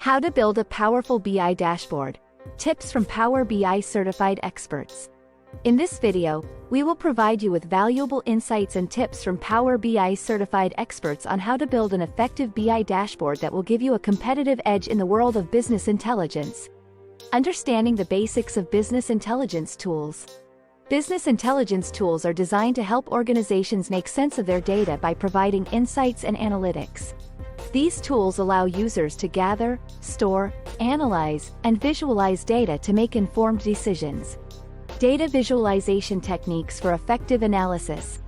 How to build a powerful BI dashboard. Tips from Power BI certified experts. In this video, we will provide you with valuable insights and tips from Power BI certified experts on how to build an effective BI dashboard that will give you a competitive edge in the world of business intelligence. Understanding the basics of business intelligence tools. Business intelligence tools are designed to help organizations make sense of their data by providing insights and analytics. These tools allow users to gather, store, analyze, and visualize data to make informed decisions. Data visualization techniques for effective analysis.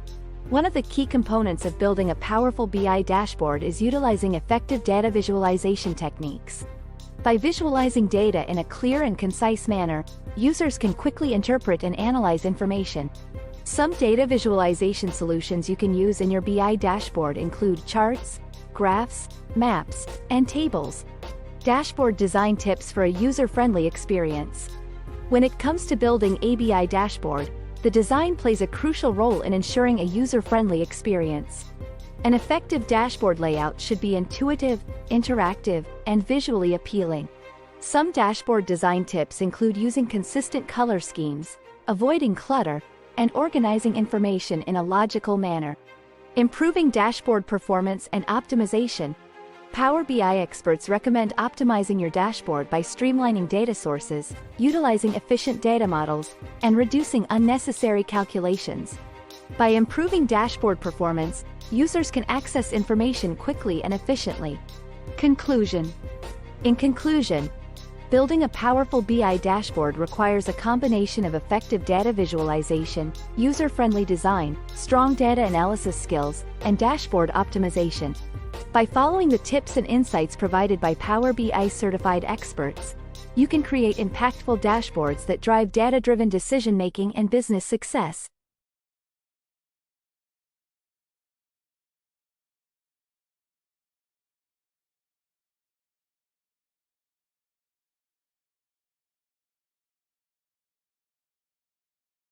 One of the key components of building a powerful BI dashboard is utilizing effective data visualization techniques. By visualizing data in a clear and concise manner, users can quickly interpret and analyze information. Some data visualization solutions you can use in your BI dashboard include charts, graphs, maps, and tables. Dashboard design tips for a user-friendly experience. When it comes to building a BI dashboard, the design plays a crucial role in ensuring a user-friendly experience. An effective dashboard layout should be intuitive, interactive, and visually appealing. Some dashboard design tips include using consistent color schemes, avoiding clutter, and organizing information in a logical manner. Improving dashboard performance and optimization. Power BI experts recommend optimizing your dashboard by streamlining data sources, utilizing efficient data models, and reducing unnecessary calculations. By improving dashboard performance, users can access information quickly and efficiently. Conclusion. In conclusion, building a powerful BI dashboard requires a combination of effective data visualization, user-friendly design, strong data analysis skills, and dashboard optimization. By following the tips and insights provided by Power BI certified experts, you can create impactful dashboards that drive data-driven decision-making and business success.